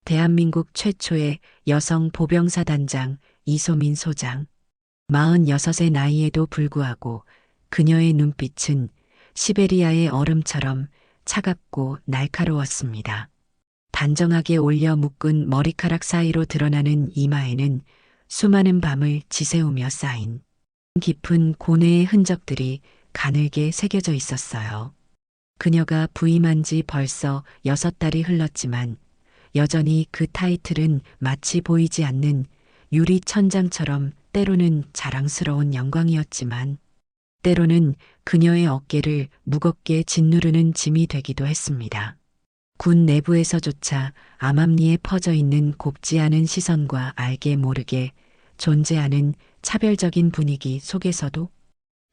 대한민국 최초의 여성 보병사단장 이소민 소장. 46의 나이에도 불구하고 그녀의 눈빛은 시베리아의 얼음처럼 차갑고 날카로웠습니다. 단정하게 올려 묶은 머리카락 사이로 드러나는 이마에는 수많은 밤을 지새우며 쌓인 깊은 고뇌의 흔적들이 가늘게 새겨져 있었어요. 그녀가 부임한 지 벌써 6달이 흘렀지만 여전히 그 타이틀은 마치 보이지 않는 유리 천장처럼 때로는 자랑스러운 영광이었지만 때로는 그녀의 어깨를 무겁게 짓누르는 짐이 되기도 했습니다. 군 내부에서조차 암암리에 퍼져 있는 곱지 않은 시선과 알게 모르게 존재하는 차별적인 분위기 속에서도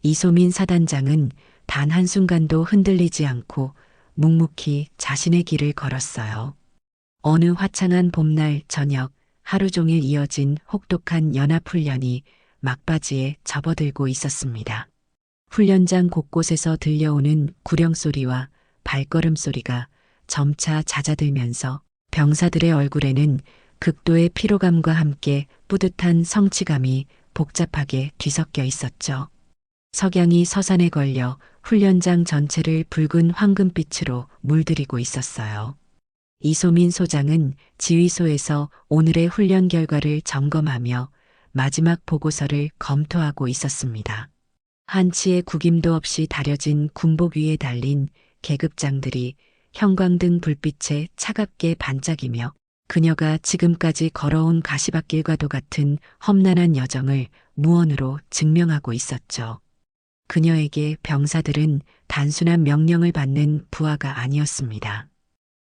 이소민 사단장은 단 한순간도 흔들리지 않고 묵묵히 자신의 길을 걸었어요. 어느 화창한 봄날 저녁, 하루 종일 이어진 혹독한 연합훈련이 막바지에 접어들고 있었습니다. 훈련장 곳곳에서 들려오는 구령소리와 발걸음 소리가 점차 잦아들면서 병사들의 얼굴에는 극도의 피로감과 함께 뿌듯한 성취감이 복잡하게 뒤섞여 있었죠. 석양이 서산에 걸려 훈련장 전체를 붉은 황금빛으로 물들이고 있었어요. 이소민 소장은 지휘소에서 오늘의 훈련 결과를 점검하며 마지막 보고서를 검토하고 있었습니다. 한치의 구김도 없이 다려진 군복 위에 달린 계급장들이 형광등 불빛에 차갑게 반짝이며 그녀가 지금까지 걸어온 가시밭길과도 같은 험난한 여정을 무언으로 증명하고 있었죠. 그녀에게 병사들은 단순한 명령을 받는 부하가 아니었습니다.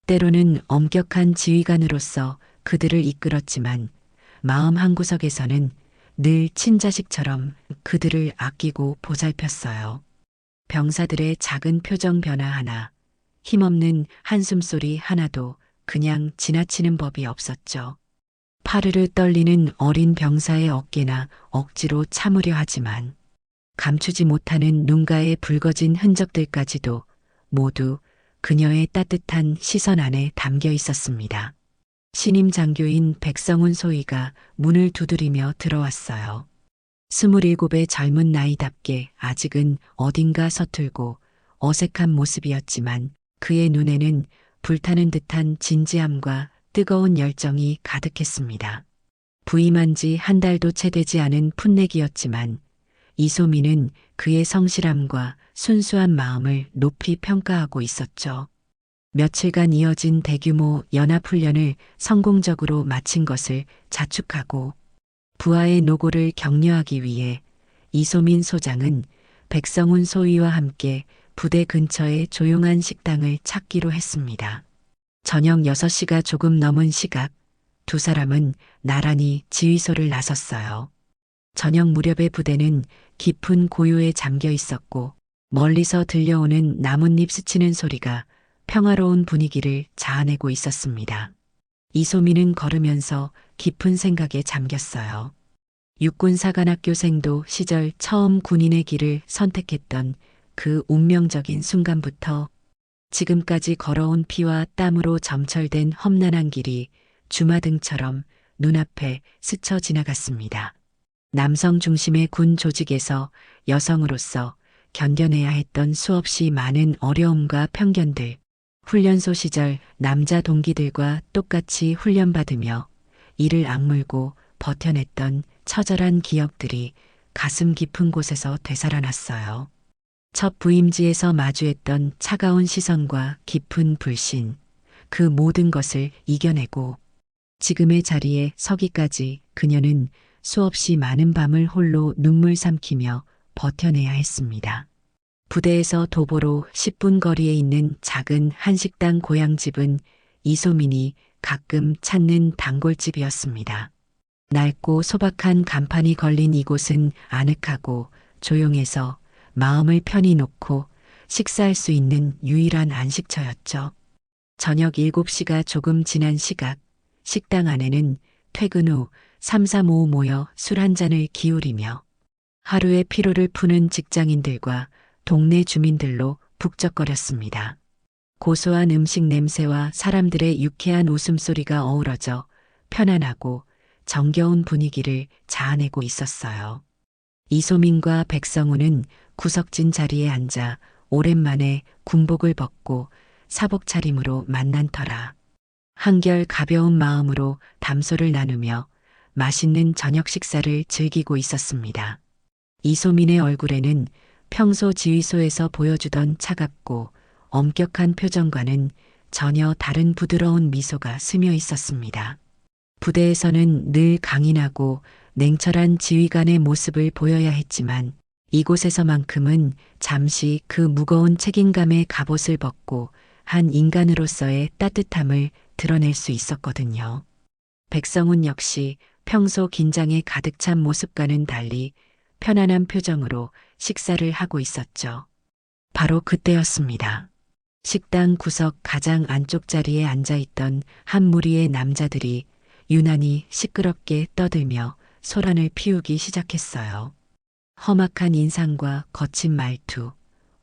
때로는 엄격한 지휘관으로서 그들을 이끌었지만 마음 한구석에서는 늘 친자식처럼 그들을 아끼고 보살폈어요. 병사들의 작은 표정 변화 하나, 힘없는 한숨소리 하나도 그냥 지나치는 법이 없었죠. 파르르 떨리는 어린 병사의 어깨나 억지로 참으려 하지만 감추지 못하는 눈가에 붉어진 흔적들까지도 모두 그녀의 따뜻한 시선 안에 담겨 있었습니다. 신임 장교인 백성훈 소위가 문을 두드리며 들어왔어요. 27의 젊은 나이답게 아직은 어딘가 서툴고 어색한 모습이었지만 그의 눈에는 불타는 듯한 진지함과 뜨거운 열정이 가득했습니다. 부임한 지 한 달도 채 되지 않은 풋내기였지만 이소민은 그의 성실함과 순수한 마음을 높이 평가하고 있었죠. 며칠간 이어진 대규모 연합훈련을 성공적으로 마친 것을 자축하고 부하의 노고를 격려하기 위해 이소민 소장은 백성훈 소위와 함께 부대 근처의 조용한 식당을 찾기로 했습니다. 저녁 6시가 조금 넘은 시각, 두 사람은 나란히 지휘소를 나섰어요. 저녁 무렵의 부대는 깊은 고요에 잠겨 있었고 멀리서 들려오는 나뭇잎 스치는 소리가 평화로운 분위기를 자아내고 있었습니다. 이소민은 걸으면서 깊은 생각에 잠겼어요. 육군사관학교생도 시절 처음 군인의 길을 선택했던 그 운명적인 순간부터 지금까지 걸어온 피와 땀으로 점철된 험난한 길이 주마등처럼 눈앞에 스쳐 지나갔습니다. 남성 중심의 군 조직에서 여성으로서 견뎌내야 했던 수없이 많은 어려움과 편견들, 훈련소 시절 남자 동기들과 똑같이 훈련받으며 이를 악물고 버텨냈던 처절한 기억들이 가슴 깊은 곳에서 되살아났어요. 첫 부임지에서 마주했던 차가운 시선과 깊은 불신, 그 모든 것을 이겨내고 지금의 자리에 서기까지 그녀는 수없이 많은 밤을 홀로 눈물 삼키며 버텨내야 했습니다. 부대에서 도보로 10분 거리에 있는 작은 한식당 고향집은 이소민이 가끔 찾는 단골집이었습니다. 낡고 소박한 간판이 걸린 이곳은 아늑하고 조용해서 마음을 편히 놓고 식사할 수 있는 유일한 안식처였죠. 저녁 7시가 조금 지난 시각, 식당 안에는 퇴근 후 3, 4, 5 모여 술 한 잔을 기울이며 하루의 피로를 푸는 직장인들과 동네 주민들로 북적거렸습니다. 고소한 음식 냄새와 사람들의 유쾌한 웃음소리가 어우러져 편안하고 정겨운 분위기를 자아내고 있었어요. 이소민과 백성우는 구석진 자리에 앉아 오랜만에 군복을 벗고 사복 차림으로 만난 터라. 한결 가벼운 마음으로 담소를 나누며 맛있는 저녁 식사를 즐기고 있었습니다. 이소민의 얼굴에는 평소 지휘소에서 보여주던 차갑고 엄격한 표정과는 전혀 다른 부드러운 미소가 스며 있었습니다. 부대에서는 늘 강인하고 냉철한 지휘관의 모습을 보여야 했지만 이곳에서만큼은 잠시 그 무거운 책임감의 갑옷을 벗고 한 인간으로서의 따뜻함을 드러낼 수 있었거든요. 백성훈 역시 평소 긴장에 가득 찬 모습과는 달리 편안한 표정으로 식사를 하고 있었죠. 바로 그때였습니다. 식당 구석 가장 안쪽 자리에 앉아있던 한 무리의 남자들이 유난히 시끄럽게 떠들며 소란을 피우기 시작했어요. 험악한 인상과 거친 말투,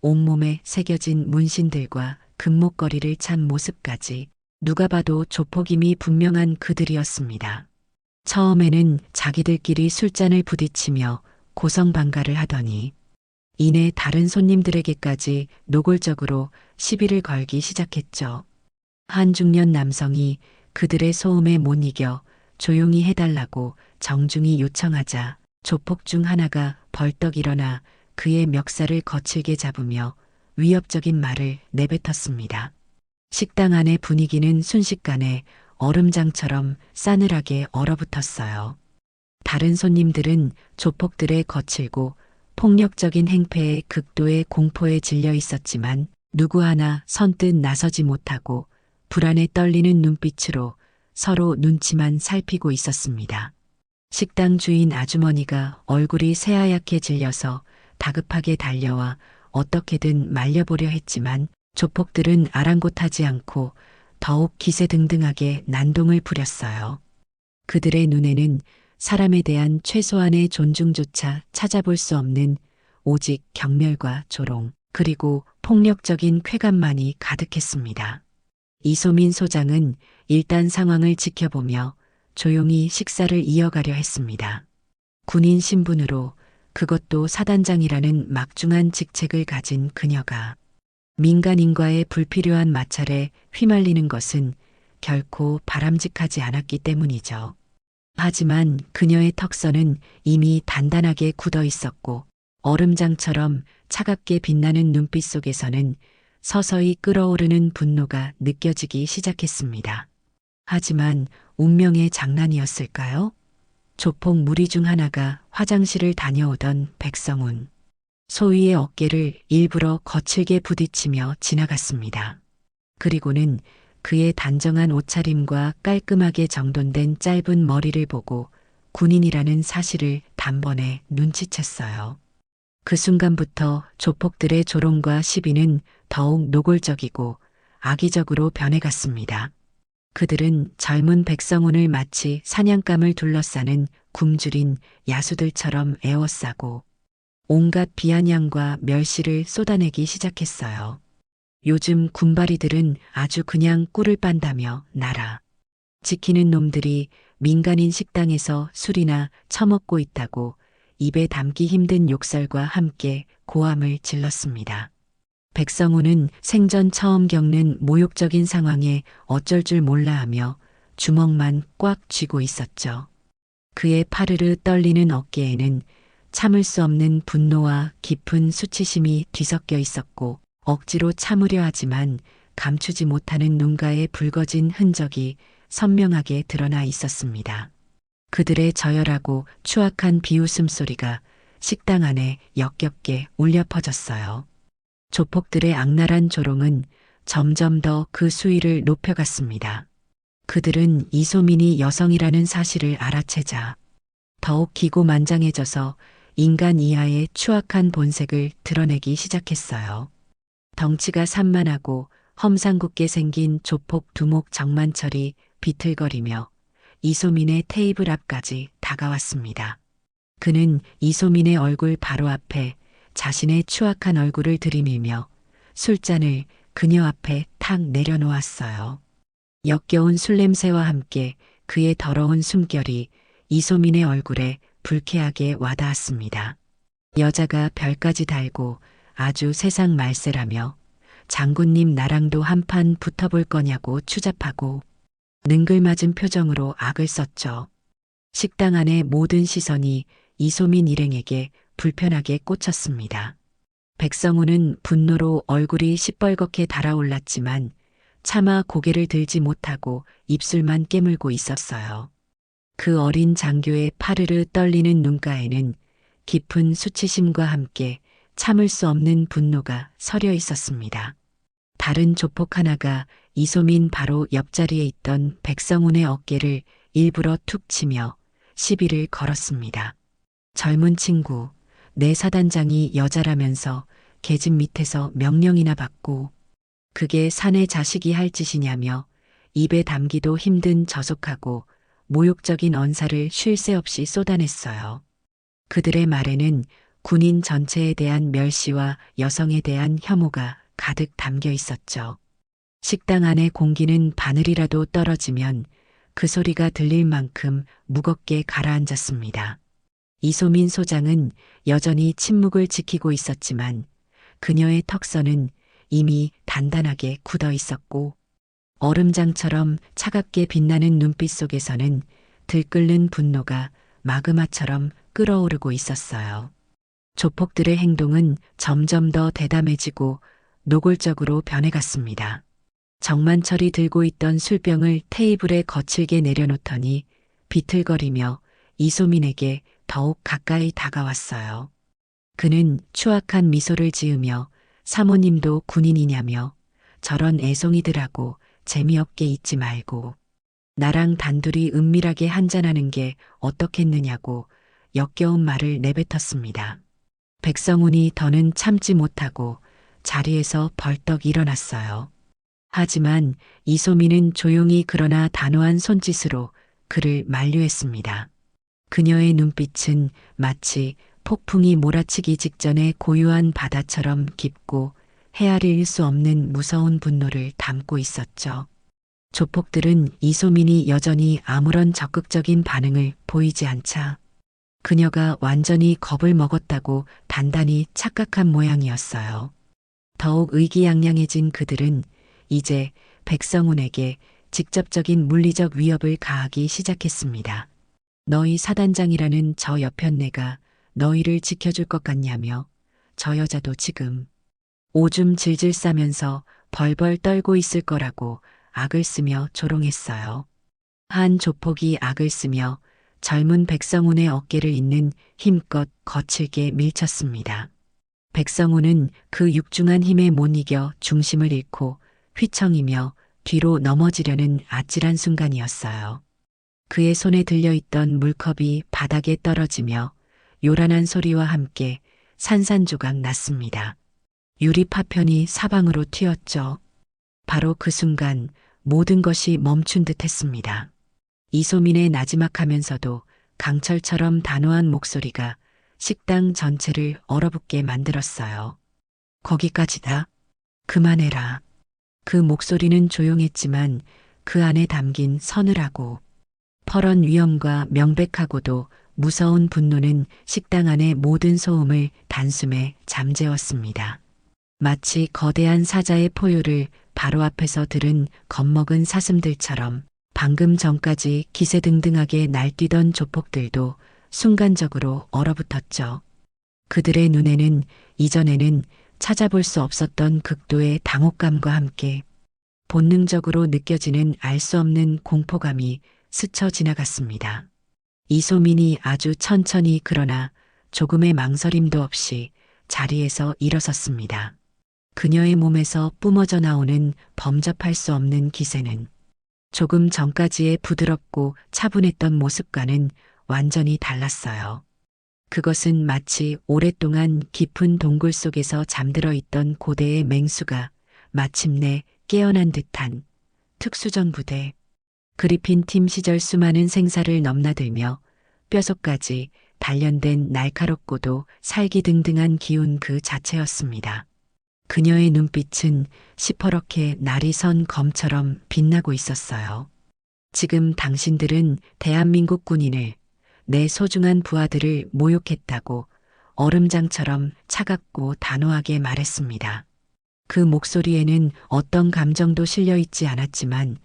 온몸에 새겨진 문신들과 금목걸이를 찬 모습까지 누가 봐도 조폭임이 분명한 그들이었습니다. 처음에는 자기들끼리 술잔을 부딪히며 고성방가를 하더니 이내 다른 손님들에게까지 노골적으로 시비를 걸기 시작했죠. 한 중년 남성이 그들의 소음에 못 이겨 조용히 해달라고 정중히 요청하자 조폭 중 하나가 벌떡 일어나 그의 멱살을 거칠게 잡으며 위협적인 말을 내뱉었습니다. 식당 안의 분위기는 순식간에 얼음장처럼 싸늘하게 얼어붙었어요. 다른 손님들은 조폭들의 거칠고 폭력적인 행패에 극도의 공포에 질려 있었지만 누구 하나 선뜻 나서지 못하고 불안에 떨리는 눈빛으로 서로 눈치만 살피고 있었습니다. 식당 주인 아주머니가 얼굴이 새하얗게 질려서 다급하게 달려와 어떻게든 말려보려 했지만 조폭들은 아랑곳하지 않고 더욱 기세등등하게 난동을 부렸어요. 그들의 눈에는 사람에 대한 최소한의 존중조차 찾아볼 수 없는 오직 경멸과 조롱, 그리고 폭력적인 쾌감만이 가득했습니다. 이소민 소장은 일단 상황을 지켜보며 조용히 식사를 이어가려 했습니다. 군인 신분으로 그것도 사단장이라는 막중한 직책을 가진 그녀가 민간인과의 불필요한 마찰에 휘말리는 것은 결코 바람직하지 않았기 때문이죠. 하지만 그녀의 턱선은 이미 단단하게 굳어 있었고 얼음장처럼 차갑게 빛나는 눈빛 속에서는 서서히 끓어오르는 분노가 느껴지기 시작했습니다. 하지만 운명의 장난이었을까요? 조폭 무리 중 하나가 화장실을 다녀오던 백성훈. 소위의 어깨를 일부러 거칠게 부딪히며 지나갔습니다. 그리고는 그의 단정한 옷차림과 깔끔하게 정돈된 짧은 머리를 보고 군인이라는 사실을 단번에 눈치챘어요. 그 순간부터 조폭들의 조롱과 시비는 더욱 노골적이고 악의적으로 변해갔습니다. 그들은 젊은 백성훈을 마치 사냥감을 둘러싸는 굶주린 야수들처럼 에워싸고 온갖 비아냥과 멸시를 쏟아내기 시작했어요. 요즘 군바리들은 아주 그냥 꿀을 빤다며 나라 지키는 놈들이 민간인 식당에서 술이나 처먹고 있다고 입에 담기 힘든 욕설과 함께 고함을 질렀습니다. 백성우는 생전 처음 겪는 모욕적인 상황에 어쩔 줄 몰라 하며 주먹만 꽉 쥐고 있었죠. 그의 파르르 떨리는 어깨에는 참을 수 없는 분노와 깊은 수치심이 뒤섞여 있었고 억지로 참으려 하지만 감추지 못하는 눈가의 붉어진 흔적이 선명하게 드러나 있었습니다. 그들의 저열하고 추악한 비웃음 소리가 식당 안에 역겹게 울려 퍼졌어요. 조폭들의 악랄한 조롱은 점점 더 그 수위를 높여갔습니다. 그들은 이소민이 여성이라는 사실을 알아채자 더욱 기고만장해져서 인간 이하의 추악한 본색을 드러내기 시작했어요. 덩치가 산만하고 험상궂게 생긴 조폭 두목 정만철이 비틀거리며 이소민의 테이블 앞까지 다가왔습니다. 그는 이소민의 얼굴 바로 앞에 자신의 추악한 얼굴을 들이밀며 술잔을 그녀 앞에 탁 탁 내려놓았어요. 역겨운 술 냄새와 함께 그의 더러운 숨결이 이소민의 얼굴에 불쾌하게 와닿았습니다. 여자가 별까지 달고 아주 세상 말세라며 장군님 나랑도 한판 붙어볼 거냐고 추잡하고 능글맞은 표정으로 악을 썼죠. 식당 안의 모든 시선이 이소민 일행에게 불편하게 꽂혔습니다. 백성우는 분노로 얼굴이 시뻘겋게 달아올랐지만 차마 고개를 들지 못하고 입술만 깨물고 있었어요. 그 어린 장교의 파르르 떨리는 눈가에는 깊은 수치심과 함께 참을 수 없는 분노가 서려 있었습니다. 다른 조폭 하나가 이소민 바로 옆자리에 있던 백성운의 어깨를 일부러 툭 치며 시비를 걸었습니다. 젊은 친구, 내 사단장이 여자라면서 계집 밑에서 명령이나 받고 그게 사내 자식이 할 짓이냐며 입에 담기도 힘든 저속하고 모욕적인 언사를 쉴 새 없이 쏟아냈어요. 그들의 말에는 군인 전체에 대한 멸시와 여성에 대한 혐오가 가득 담겨 있었죠. 식당 안의 공기는 바늘이라도 떨어지면 그 소리가 들릴 만큼 무겁게 가라앉았습니다. 이소민 소장은 여전히 침묵을 지키고 있었지만 그녀의 턱선은 이미 단단하게 굳어 있었고 얼음장처럼 차갑게 빛나는 눈빛 속에서는 들끓는 분노가 마그마처럼 끓어오르고 있었어요. 조폭들의 행동은 점점 더 대담해지고 노골적으로 변해갔습니다. 정만철이 들고 있던 술병을 테이블에 거칠게 내려놓더니 비틀거리며 이소민에게 더욱 가까이 다가왔어요. 그는 추악한 미소를 지으며 사모님도 군인이냐며 저런 애송이들하고 재미없게 있지 말고 나랑 단둘이 은밀하게 한잔하는 게 어떻겠느냐고 역겨운 말을 내뱉었습니다. 백성운이 더는 참지 못하고 자리에서 벌떡 일어났어요. 하지만 이소민은 조용히 그러나 단호한 손짓으로 그를 만류했습니다. 그녀의 눈빛은 마치 폭풍이 몰아치기 직전의 고요한 바다처럼 깊고 헤아릴 수 없는 무서운 분노를 담고 있었죠. 조폭들은 이소민이 여전히 아무런 적극적인 반응을 보이지 않자 그녀가 완전히 겁을 먹었다고 단단히 착각한 모양이었어요. 더욱 의기양양해진 그들은 이제 백성운에게 직접적인 물리적 위협을 가하기 시작했습니다. 너희 사단장이라는 저 여편네가 너희를 지켜줄 것 같냐며 저 여자도 지금 오줌 질질 싸면서 벌벌 떨고 있을 거라고 악을 쓰며 조롱했어요. 한 조폭이 악을 쓰며 젊은 백성운의 어깨를 잇는 힘껏 거칠게 밀쳤습니다. 백성운은 그 육중한 힘에 못 이겨 중심을 잃고 휘청이며 뒤로 넘어지려는 아찔한 순간이었어요. 그의 손에 들려있던 물컵이 바닥에 떨어지며 요란한 소리와 함께 산산조각 났습니다. 유리 파편이 사방으로 튀었죠. 바로 그 순간 모든 것이 멈춘 듯 했습니다. 이소민의 나지막하면서도 강철처럼 단호한 목소리가 식당 전체를 얼어붙게 만들었어요. 거기까지다. 그만해라. 그 목소리는 조용했지만 그 안에 담긴 서늘하고 퍼런 위엄과 명백하고도 무서운 분노는 식당 안의 모든 소음을 단숨에 잠재웠습니다. 마치 거대한 사자의 포효를 바로 앞에서 들은 겁먹은 사슴들처럼 방금 전까지 기세등등하게 날뛰던 조폭들도 순간적으로 얼어붙었죠. 그들의 눈에는 이전에는 찾아볼 수 없었던 극도의 당혹감과 함께 본능적으로 느껴지는 알 수 없는 공포감이 스쳐 지나갔습니다. 이소민이 아주 천천히 그러나 조금의 망설임도 없이 자리에서 일어섰습니다. 그녀의 몸에서 뿜어져 나오는 범접할 수 없는 기세는 조금 전까지의 부드럽고 차분했던 모습과는 완전히 달랐어요. 그것은 마치 오랫동안 깊은 동굴 속에서 잠들어 있던 고대의 맹수가 마침내 깨어난 듯한 특수전 부대 그리핀 팀 시절 수많은 생사를 넘나들며 뼛속까지 단련된 날카롭고도 살기등등한 기운 그 자체였습니다. 그녀의 눈빛은 시퍼렇게 날이 선 검처럼 빛나고 있었어요. 지금 당신들은 대한민국 군인을, 내 소중한 부하들을 모욕했다고 얼음장처럼 차갑고 단호하게 말했습니다. 그 목소리에는 어떤 감정도 실려 있지 않았지만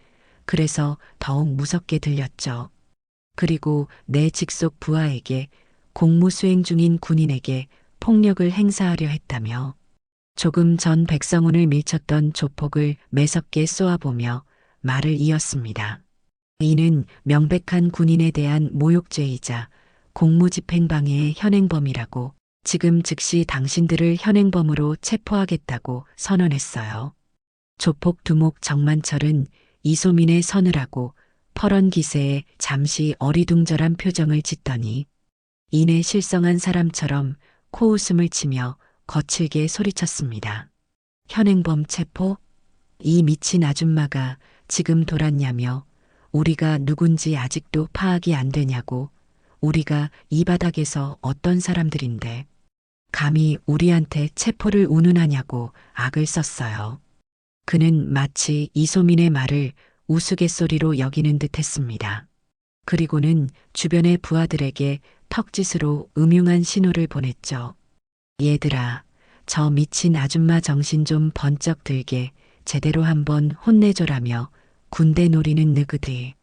그래서 더욱 무섭게 들렸죠. 그리고 내 직속 부하에게, 공무 수행 중인 군인에게 폭력을 행사하려 했다며. 조금 전 백성훈을 밀쳤던 조폭을 매섭게 쏘아보며 말을 이었습니다. 이는 명백한 군인에 대한 모욕죄이자 공무집행방해의 현행범이라고, 지금 즉시 당신들을 현행범으로 체포하겠다고 선언했어요. 조폭 두목 정만철은 이소민의 서늘하고 퍼런 기세에 잠시 어리둥절한 표정을 짓더니 이내 실성한 사람처럼 코웃음을 치며 거칠게 소리쳤습니다. 현행범 체포? 이 미친 아줌마가 지금 돌았냐며, 우리가 누군지 아직도 파악이 안 되냐고, 우리가 이 바닥에서 어떤 사람들인데 감히 우리한테 체포를 운운하냐고 악을 썼어요. 그는 마치 이소민의 말을 우스갯소리로 여기는 듯 했습니다. 그리고는 주변의 부하들에게 턱짓으로 음흉한 신호를 보냈죠. 얘들아, 저 미친 아줌마 정신 좀 번쩍 들게 제대로 한번 혼내줘라며 군대 노리는 느그들.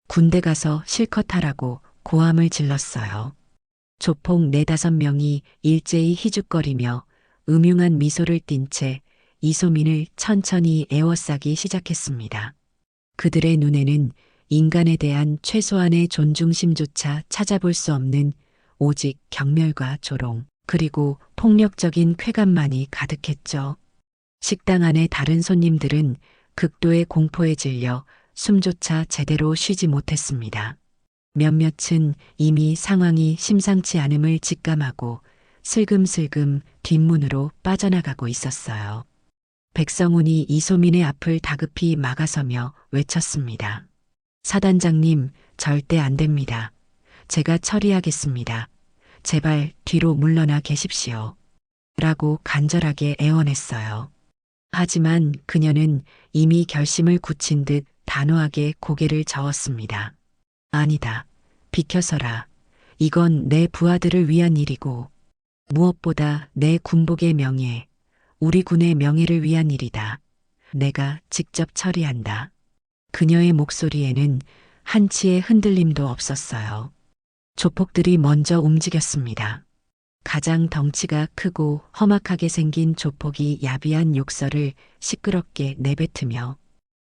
군대 가서 실컷 하라고 고함을 질렀어요. 조폭 4~5명이 일제히 희죽거리며 음흉한 미소를 띤 채 이소민을 천천히 에워싸기 시작했습니다. 그들의 눈에는 인간에 대한 최소한의 존중심조차 찾아볼 수 없는 오직 경멸과 조롱, 그리고 폭력적인 쾌감만이 가득했죠. 식당 안의 다른 손님들은 극도의 공포에 질려 숨조차 제대로 쉬지 못했습니다. 몇몇은 이미 상황이 심상치 않음을 직감하고 슬금슬금 뒷문으로 빠져나가고 있었어요. 백성훈이 이소민의 앞을 다급히 막아서며 외쳤습니다. 사단장님, 절대 안 됩니다. 제가 처리하겠습니다. 제발 뒤로 물러나 계십시오. 라고 간절하게 애원했어요. 하지만 그녀는 이미 결심을 굳힌 듯 단호하게 고개를 저었습니다. 아니다. 비켜서라. 이건 내 부하들을 위한 일이고 무엇보다 내 군복의 명예, 우리 군의 명예를 위한 일이다. 내가 직접 처리한다. 그녀의 목소리에는 한치의 흔들림도 없었어요. 조폭들이 먼저 움직였습니다. 가장 덩치가 크고 험악하게 생긴 조폭이 야비한 욕설을 시끄럽게 내뱉으며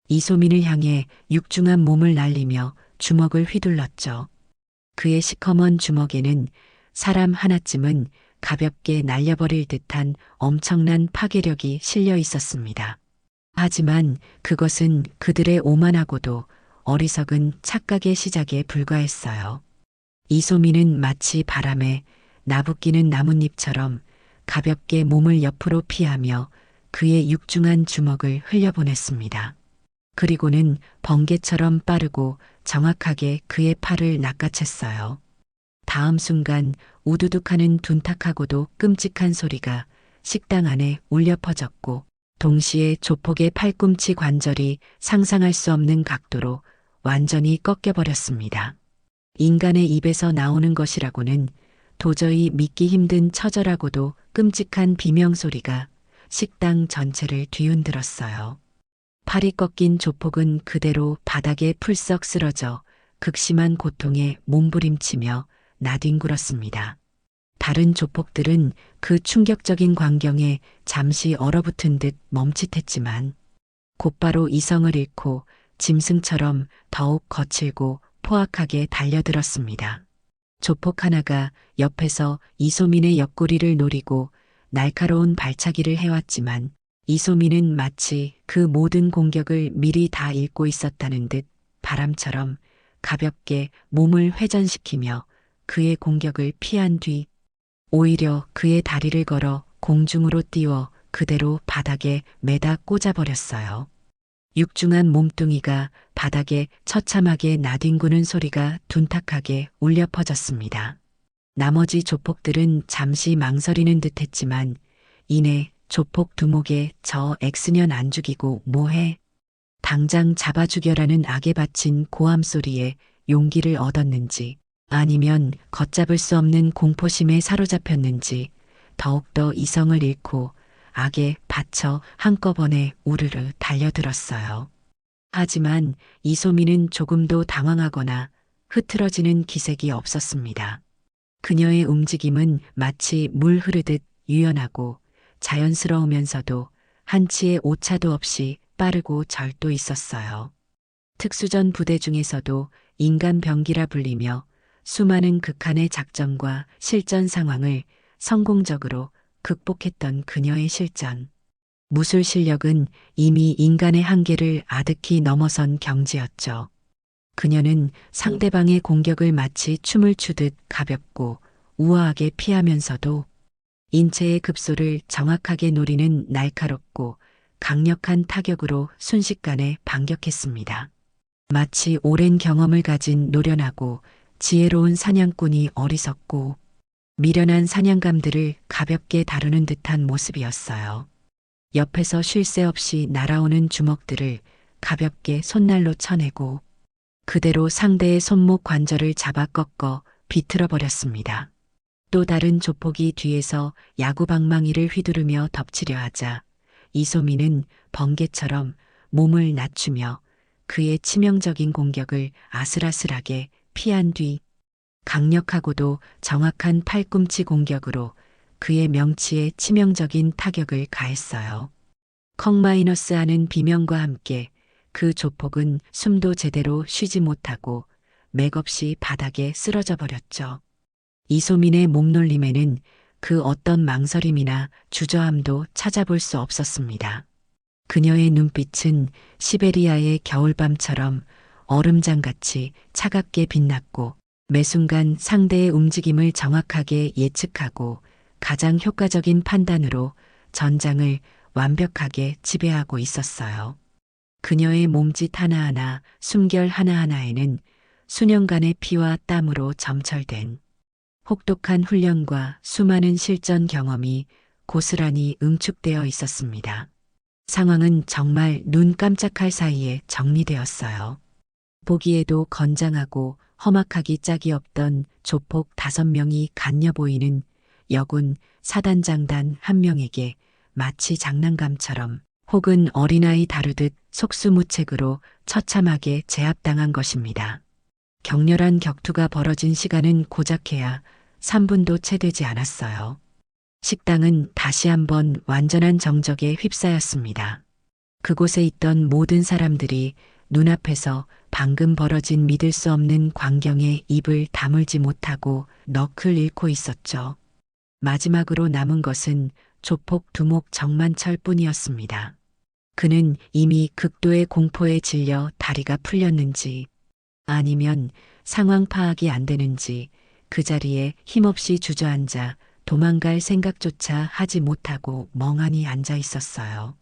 이소민을 향해 육중한 몸을 날리며 주먹을 휘둘렀죠. 그의 시커먼 주먹에는 사람 하나쯤은 가볍게 날려버릴 듯한 엄청난 파괴력이 실려 있었습니다. 하지만 그것은 그들의 오만하고도 어리석은 착각의 시작에 불과했어요. 이소민은 마치 바람에 나부끼는 나뭇잎처럼 가볍게 몸을 옆으로 피하며 그의 육중한 주먹을 흘려보냈습니다. 그리고는 번개처럼 빠르고 정확하게 그의 팔을 낚아챘어요. 다음 순간 우두둑하는 둔탁하고도 끔찍한 소리가 식당 안에 울려 퍼졌고 동시에 조폭의 팔꿈치 관절이 상상할 수 없는 각도로 완전히 꺾여버렸습니다. 인간의 입에서 나오는 것이라고는 도저히 믿기 힘든 처절하고도 끔찍한 비명소리가 식당 전체를 뒤흔들었어요. 팔이 꺾인 조폭은 그대로 바닥에 풀썩 쓰러져 극심한 고통에 몸부림치며 나뒹굴었습니다. 다른 조폭들은 그 충격적인 광경에 잠시 얼어붙은 듯 멈칫했지만 곧바로 이성을 잃고 짐승처럼 더욱 거칠고 포악하게 달려들었습니다. 조폭 하나가 옆에서 이소민의 옆구리를 노리고 날카로운 발차기를 해왔지만 이소민은 마치 그 모든 공격을 미리 다 읽고 있었다는 듯 바람처럼 가볍게 몸을 회전시키며 그의 공격을 피한 뒤 오히려 그의 다리를 걸어 공중으로 띄워 그대로 바닥에 매다 꽂아버렸어요. 육중한 몸뚱이가 바닥에 처참하게 나뒹구는 소리가 둔탁하게 울려 퍼졌습니다. 나머지 조폭들은 잠시 망설이는 듯했지만 이내 조폭 두목의 저 X년 안 죽이고 뭐해? 당장 잡아 죽여라는 악에 바친 고함 소리에 용기를 얻었는지 아니면 걷잡을 수 없는 공포심에 사로잡혔는지 더욱더 이성을 잃고 악에 받쳐 한꺼번에 우르르 달려들었어요. 하지만 이소미는 조금도 당황하거나 흐트러지는 기색이 없었습니다. 그녀의 움직임은 마치 물 흐르듯 유연하고 자연스러우면서도 한치의 오차도 없이 빠르고 절도 있었어요. 특수전 부대 중에서도 인간 병기라 불리며 수많은 극한의 작전과 실전 상황을 성공적으로 극복했던 그녀의 실전. 무술 실력은 이미 인간의 한계를 아득히 넘어선 경지였죠. 그녀는 상대방의 공격을 마치 춤을 추듯 가볍고 우아하게 피하면서도 인체의 급소를 정확하게 노리는 날카롭고 강력한 타격으로 순식간에 반격했습니다. 마치 오랜 경험을 가진 노련하고 지혜로운 사냥꾼이 어리석고 미련한 사냥감들을 가볍게 다루는 듯한 모습이었어요. 옆에서 쉴 새 없이 날아오는 주먹들을 가볍게 손날로 쳐내고 그대로 상대의 손목 관절을 잡아 꺾어 비틀어 버렸습니다. 또 다른 조폭이 뒤에서 야구방망이를 휘두르며 덮치려 하자 이소미는 번개처럼 몸을 낮추며 그의 치명적인 공격을 아슬아슬하게 피한 뒤 강력하고도 정확한 팔꿈치 공격으로 그의 명치에 치명적인 타격을 가했어요. 컥 하는 비명과 함께 그 조폭은 숨도 제대로 쉬지 못하고 맥없이 바닥에 쓰러져 버렸죠. 이소민의 몸놀림에는 그 어떤 망설임이나 주저함도 찾아볼 수 없었습니다. 그녀의 눈빛은 시베리아의 겨울밤처럼 얼음장같이 차갑게 빛났고 매 순간 상대의 움직임을 정확하게 예측하고 가장 효과적인 판단으로 전장을 완벽하게 지배하고 있었어요. 그녀의 몸짓 하나하나, 숨결 하나하나에는 수년간의 피와 땀으로 점철된 혹독한 훈련과 수많은 실전 경험이 고스란히 응축되어 있었습니다. 상황은 정말 눈 깜짝할 사이에 정리되었어요. 보기에도 건장하고 험악하기 짝이 없던 조폭 5명이 갖려 보이는 여군 사단장단 1명에게 마치 장난감처럼 혹은 어린아이 다루듯 속수무책으로 처참하게 제압당한 것입니다. 격렬한 격투가 벌어진 시간은 고작해야 3분도 채 되지 않았어요. 식당은 다시 한번 완전한 정적에 휩싸였습니다. 그곳에 있던 모든 사람들이 눈앞에서 방금 벌어진 믿을 수 없는 광경에 입을 다물지 못하고 넋을 잃고 있었죠. 마지막으로 남은 것은 조폭 두목 정만철 뿐이었습니다. 그는 이미 극도의 공포에 질려 다리가 풀렸는지 아니면 상황 파악이 안 되는지 그 자리에 힘없이 주저앉아 도망갈 생각조차 하지 못하고 멍하니 앉아 있었어요.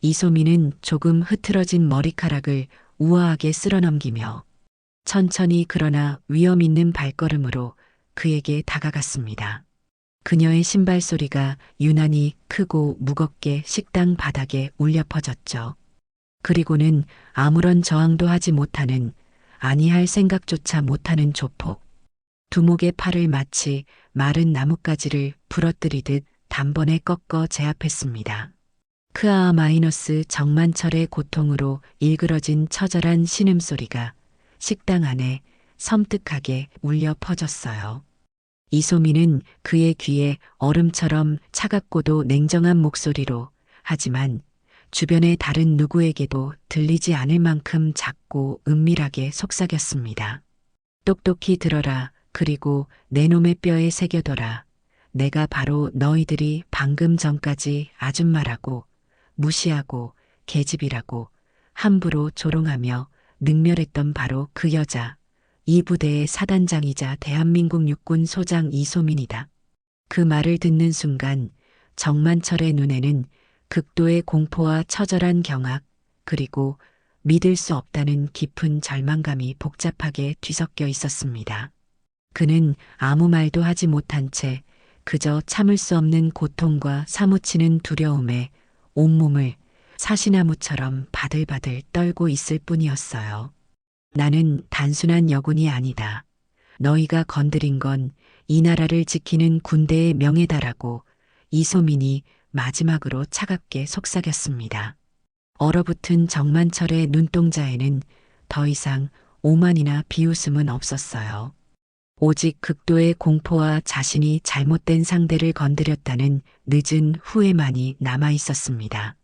이소미는 조금 흐트러진 머리카락을 우아하게 쓸어넘기며 천천히 그러나 위험 있는 발걸음으로 그에게 다가갔습니다. 그녀의 신발 소리가 유난히 크고 무겁게 식당 바닥에 울려 퍼졌죠. 그리고는 아무런 저항도 하지 못하는 아니할 생각조차 못하는 조폭. 두목의 팔을 마치 마른 나뭇가지를 부러뜨리듯 단번에 꺾어 제압했습니다. 크아아 마이너스 정만철의 고통으로 일그러진 처절한 신음소리가 식당 안에 섬뜩하게 울려 퍼졌어요. 이소미는 그의 귀에 얼음처럼 차갑고도 냉정한 목소리로 하지만 주변의 다른 누구에게도 들리지 않을 만큼 작고 은밀하게 속삭였습니다. 똑똑히 들어라. 그리고 내 놈의 뼈에 새겨둬라. 내가 바로 너희들이 방금 전까지 아줌마라고 무시하고 계집이라고 함부로 조롱하며 능멸했던 바로 그 여자. 이 부대의 사단장이자 대한민국 육군 소장 이소민이다. 그 말을 듣는 순간 정만철의 눈에는 극도의 공포와 처절한 경악 그리고 믿을 수 없다는 깊은 절망감이 복잡하게 뒤섞여 있었습니다. 그는 아무 말도 하지 못한 채 그저 참을 수 없는 고통과 사무치는 두려움에 온몸을 사시나무처럼 바들바들 떨고 있을 뿐이었어요. 나는 단순한 여군이 아니다. 너희가 건드린 건 이 나라를 지키는 군대의 명예다라고 이소민이 마지막으로 차갑게 속삭였습니다. 얼어붙은 정만철의 눈동자에는 더 이상 오만이나 비웃음은 없었어요. 오직 극도의 공포와 자신이 잘못된 상대를 건드렸다는 늦은 후회만이 남아 있었습니다.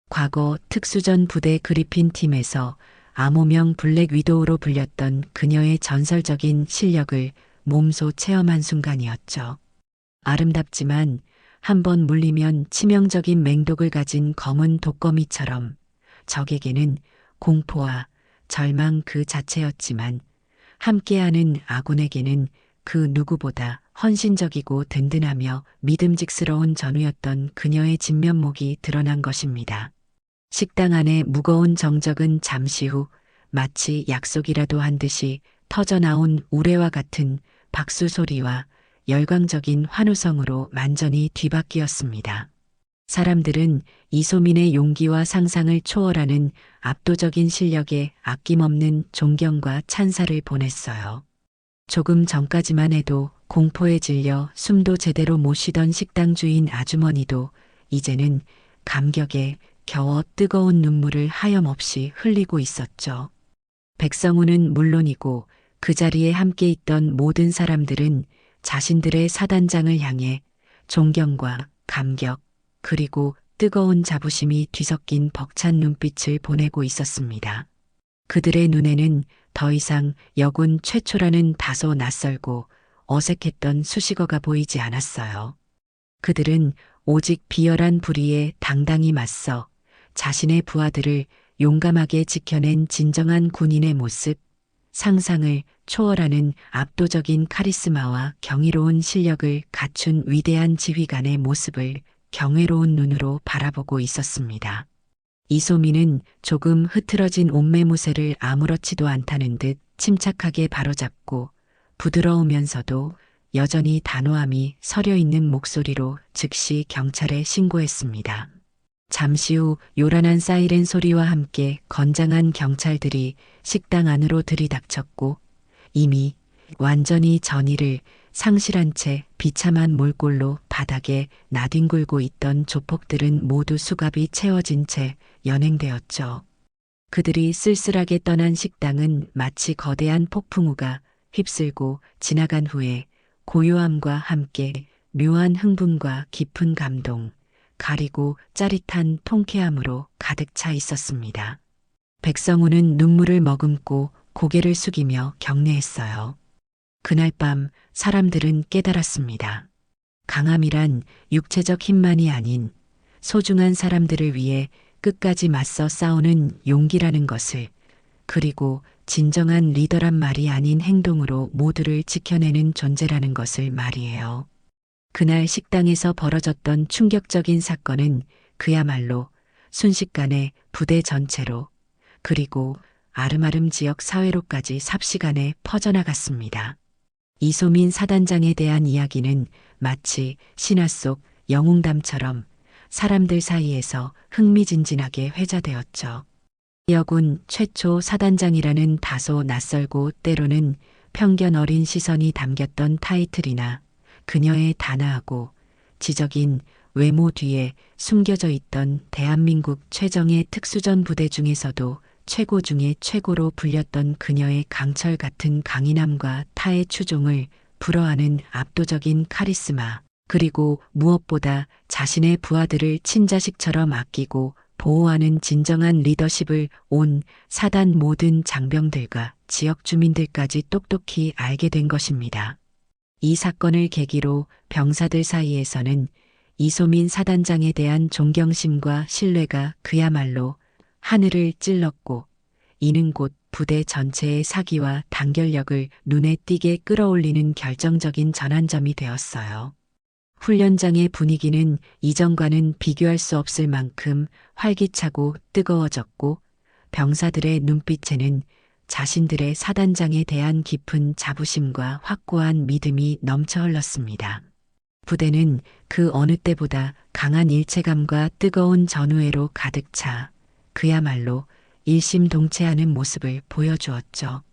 과거 특수전 부대 그리핀 팀에서 암호명 블랙 위도우로 불렸던 그녀의 전설적인 실력을 몸소 체험한 순간이었죠. 아름답지만 한번 물리면 치명적인 맹독을 가진 검은 독거미처럼 적에게는 공포와 절망 그 자체였지만 함께하는 아군에게는 그 누구보다 헌신적이고 든든하며 믿음직스러운 전우였던 그녀의 진면목이 드러난 것입니다. 식당 안의 무거운 정적은 잠시 후 마치 약속이라도 한 듯이 터져나온 우레와 같은 박수 소리와 열광적인 환호성으로 완전히 뒤바뀌었습니다. 사람들은 이소민의 용기와 상상을 초월하는 압도적인 실력에 아낌없는 존경과 찬사를 보냈어요. 조금 전까지만 해도 공포에 질려 숨도 제대로 못 쉬던 식당 주인 아주머니도 이제는 감격에 겨워 뜨거운 눈물을 하염없이 흘리고 있었죠. 백성우는 물론이고 그 자리에 함께 있던 모든 사람들은 자신들의 사단장을 향해 존경과 감격 그리고 뜨거운 자부심이 뒤섞인 벅찬 눈빛을 보내고 있었습니다. 그들의 눈에는 더 이상 여군 최초라는 다소 낯설고 어색했던 수식어가 보이지 않았어요. 그들은 오직 비열한 불의에 당당히 맞서 자신의 부하들을 용감하게 지켜낸 진정한 군인의 모습, 상상을 초월하는 압도적인 카리스마와 경이로운 실력을 갖춘 위대한 지휘관의 모습을 경외로운 눈으로 바라보고 있었습니다. 이소민은 조금 흐트러진 옷매무새를 아무렇지도 않다는 듯 침착하게 바로잡고 부드러우면서도 여전히 단호함이 서려 있는 목소리로 즉시 경찰에 신고했습니다. 잠시 후 요란한 사이렌 소리와 함께 건장한 경찰들이 식당 안으로 들이닥쳤고 이미 완전히 전의를 상실한 채 비참한 몰골로 바닥에 나뒹굴고 있던 조폭들은 모두 수갑이 채워진 채 연행되었죠. 그들이 쓸쓸하게 떠난 식당은 마치 거대한 폭풍우가 휩쓸고 지나간 후에 고요함과 함께 묘한 흥분과 깊은 감동, 가리고 짜릿한 통쾌함으로 가득 차 있었습니다. 백성우는 눈물을 머금고 고개를 숙이며 경례했어요. 그날 밤 사람들은 깨달았습니다. 강함이란 육체적 힘만이 아닌 소중한 사람들을 위해 끝까지 맞서 싸우는 용기라는 것을, 그리고 진정한 리더란 말이 아닌 행동으로 모두를 지켜내는 존재라는 것을 말이에요. 그날 식당에서 벌어졌던 충격적인 사건은 그야말로 순식간에 부대 전체로, 그리고 아름아름 지역 사회로까지 삽시간에 퍼져나갔습니다. 이소민 사단장에 대한 이야기는 마치 신화 속 영웅담처럼 사람들 사이에서 흥미진진하게 회자되었죠. 여군 최초 사단장이라는 다소 낯설고 때로는 편견 어린 시선이 담겼던 타이틀이나 그녀의 단아하고 지적인 외모 뒤에 숨겨져 있던 대한민국 최정예 특수전 부대 중에서도 최고 중에 최고로 불렸던 그녀의 강철 같은 강인함과 타의 추종을 불허하는 압도적인 카리스마, 그리고 무엇보다 자신의 부하들을 친자식처럼 아끼고 보호하는 진정한 리더십을 온 사단 모든 장병들과 지역 주민들까지 똑똑히 알게 된 것입니다. 이 사건을 계기로 병사들 사이에서는 이소민 사단장에 대한 존경심과 신뢰가 그야말로 하늘을 찔렀고, 이는 곧 부대 전체의 사기와 단결력을 눈에 띄게 끌어올리는 결정적인 전환점이 되었어요. 훈련장의 분위기는 이전과는 비교할 수 없을 만큼 활기차고 뜨거워졌고, 병사들의 눈빛에는 자신들의 사단장에 대한 깊은 자부심과 확고한 믿음이 넘쳐 흘렀습니다. 부대는 그 어느 때보다 강한 일체감과 뜨거운 전우애로 가득 차 그야말로 일심동체하는 모습을 보여주었죠.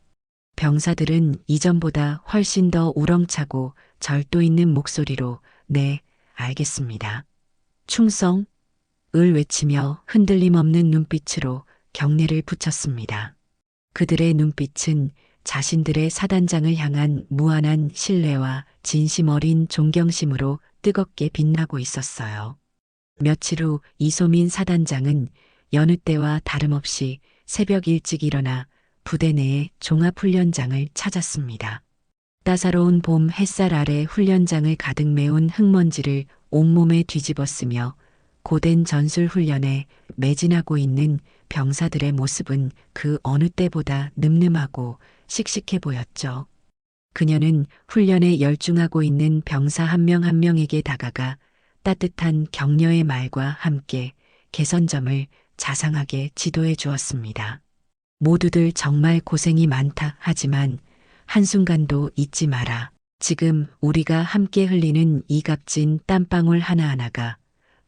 병사들은 이전보다 훨씬 더 우렁차고 절도 있는 목소리로 네, 알겠습니다. 충성! 을 외치며 흔들림 없는 눈빛으로 경례를 붙였습니다. 그들의 눈빛은 자신들의 사단장을 향한 무한한 신뢰와 진심 어린 존경심으로 뜨겁게 빛나고 있었어요. 며칠 후 이소민 사단장은 여느 때와 다름없이 새벽 일찍 일어나 부대 내의 종합훈련장을 찾았습니다. 따사로운 봄 햇살 아래 훈련장을 가득 메운 흙먼지를 온몸에 뒤집었으며 고된 전술 훈련에 매진하고 있는 병사들의 모습은 그 어느 때보다 늠름하고 씩씩해 보였죠. 그녀는 훈련에 열중하고 있는 병사 한 명 한 명에게 다가가 따뜻한 격려의 말과 함께 개선점을 자상하게 지도해 주었습니다. 모두들 정말 고생이 많다 하지만 한순간도 잊지 마라. 지금 우리가 함께 흘리는 이 값진 땀방울 하나하나가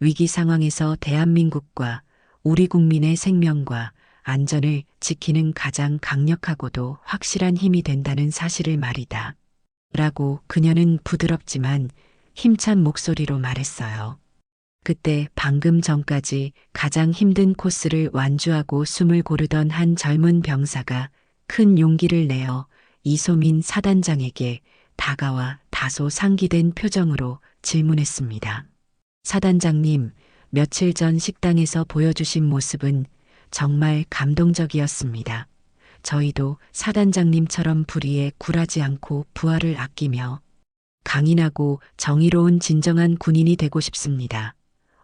위기 상황에서 대한민국과 우리 국민의 생명과 안전을 지키는 가장 강력하고도 확실한 힘이 된다는 사실을 말이다. 라고 그녀는 부드럽지만 힘찬 목소리로 말했어요. 그때 방금 전까지 가장 힘든 코스를 완주하고 숨을 고르던 한 젊은 병사가 큰 용기를 내어 이소민 사단장에게 다가와 다소 상기된 표정으로 질문했습니다. 사단장님, 며칠 전 식당에서 보여주신 모습은 정말 감동적이었습니다. 저희도 사단장님처럼 불의에 굴하지 않고 부하를 아끼며 강인하고 정의로운 진정한 군인이 되고 싶습니다.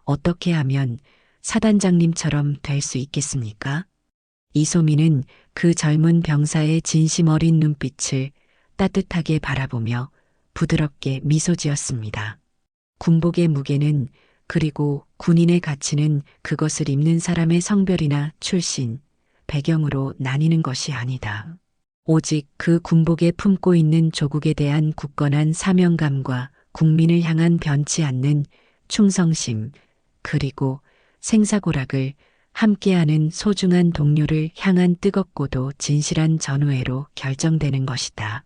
어떻게 하면 사단장님처럼 될 수 있겠습니까? 이소민은 그 젊은 병사의 진심 어린 눈빛을 따뜻하게 바라보며 부드럽게 미소 지었습니다. 군복의 무게는 그리고 군인의 가치는 그것을 입는 사람의 성별이나 출신, 배경으로 나뉘는 것이 아니다. 오직 그 군복에 품고 있는 조국에 대한 굳건한 사명감과 국민을 향한 변치 않는 충성심, 그리고 생사고락을 함께하는 소중한 동료를 향한 뜨겁고도 진실한 전우애로 결정되는 것이다.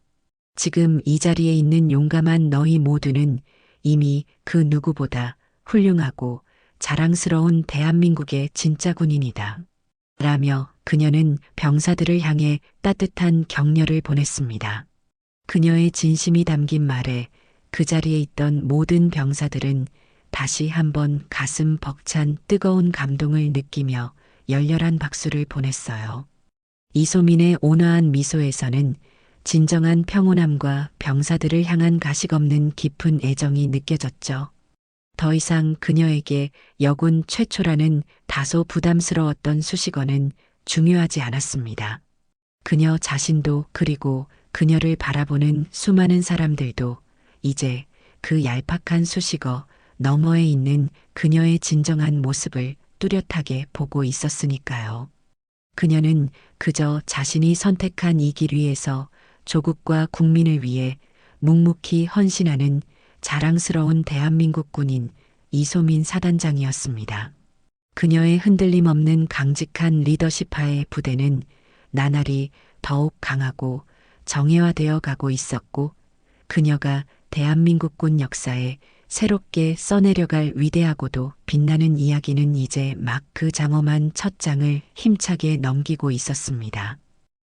지금 이 자리에 있는 용감한 너희 모두는 이미 그 누구보다 훌륭하고 자랑스러운 대한민국의 진짜 군인이다. 라며 그녀는 병사들을 향해 따뜻한 격려를 보냈습니다. 그녀의 진심이 담긴 말에 그 자리에 있던 모든 병사들은 다시 한번 가슴 벅찬 뜨거운 감동을 느끼며 열렬한 박수를 보냈어요. 이소민의 온화한 미소에서는 진정한 평온함과 병사들을 향한 가식 없는 깊은 애정이 느껴졌죠. 더 이상 그녀에게 여군 최초라는 다소 부담스러웠던 수식어는 중요하지 않았습니다. 그녀 자신도 그리고 그녀를 바라보는 수많은 사람들도 이제 그 얄팍한 수식어 너머에 있는 그녀의 진정한 모습을 뚜렷하게 보고 있었으니까요. 그녀는 그저 자신이 선택한 이 길 위에서 조국과 국민을 위해 묵묵히 헌신하는 자랑스러운 대한민국 군인 이소민 사단장이었습니다. 그녀의 흔들림 없는 강직한 리더십하에 부대는 나날이 더욱 강하고 정예화되어 가고 있었고 그녀가 대한민국군 역사에 새롭게 써내려갈 위대하고도 빛나는 이야기는 이제 막 그 장엄한 첫 장을 힘차게 넘기고 있었습니다.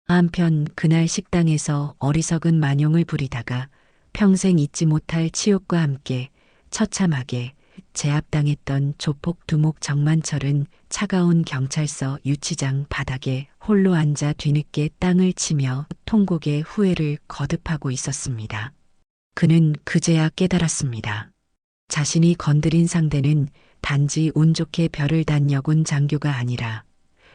한편 그날 식당에서 어리석은 만용을 부리다가 평생 잊지 못할 치욕과 함께 처참하게 제압당했던 조폭 두목 정만철은 차가운 경찰서 유치장 바닥에 홀로 앉아 뒤늦게 땅을 치며 통곡의 후회를 거듭하고 있었습니다. 그는 그제야 깨달았습니다. 자신이 건드린 상대는 단지 운 좋게 별을 단 여군 장교가 아니라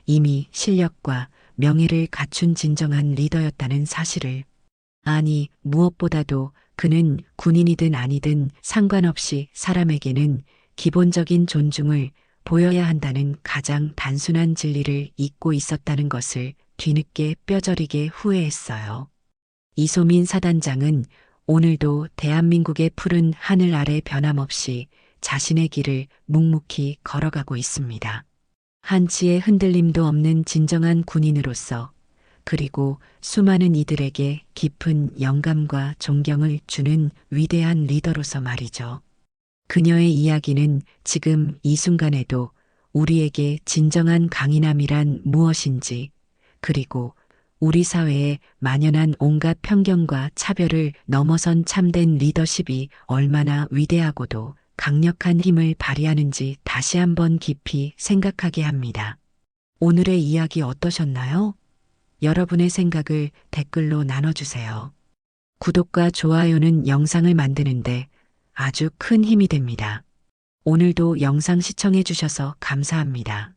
이미 실력과 명예를 갖춘 진정한 리더였다는 사실을. 아니, 무엇보다도 그는 군인이든 아니든 상관없이 사람에게는 기본적인 존중을 보여야 한다는 가장 단순한 진리를 잊고 있었다는 것을 뒤늦게 뼈저리게 후회했어요. 이소민 사단장은 오늘도 대한민국의 푸른 하늘 아래 변함없이 자신의 길을 묵묵히 걸어가고 있습니다. 한치의 흔들림도 없는 진정한 군인으로서, 그리고 수많은 이들에게 깊은 영감과 존경을 주는 위대한 리더로서 말이죠. 그녀의 이야기는 지금 이 순간에도 우리에게 진정한 강인함이란 무엇인지, 그리고 우리 사회에 만연한 온갖 편견과 차별을 넘어선 참된 리더십이 얼마나 위대하고도 강력한 힘을 발휘하는지 다시 한번 깊이 생각하게 합니다. 오늘의 이야기 어떠셨나요? 여러분의 생각을 댓글로 나눠주세요. 구독과 좋아요는 영상을 만드는데 아주 큰 힘이 됩니다. 오늘도 영상 시청해주셔서 감사합니다.